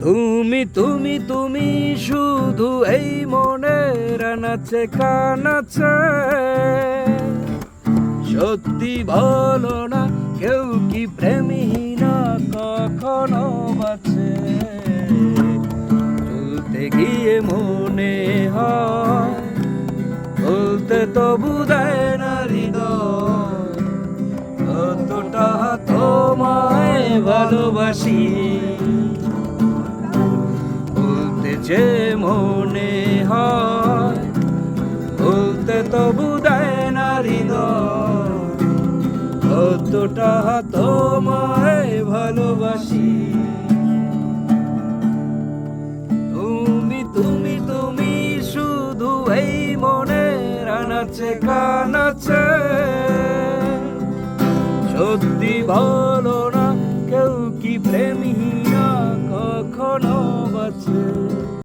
তুমি তুমি তুমি শুধু এই মনের নাচে কানাচে, সত্যি বলো না কেউ কি প্রেমহীনা কখনো বাঁচে? চলতে গিয়ে মনে হয় বলতে তবু দেয় না হৃদয়, কতটা তোমায় ভালোবাসি। যে মনে হয় বলতে তবু দেয় না হৃদয়, কতটা তোমায় ভালোবাসি। তুমি তুমি তুমি শুধু এই মনের আনাচে কানাচে, সত্যি বলো না কেউ কি প্রেমহীনা কখনো বাঁচে?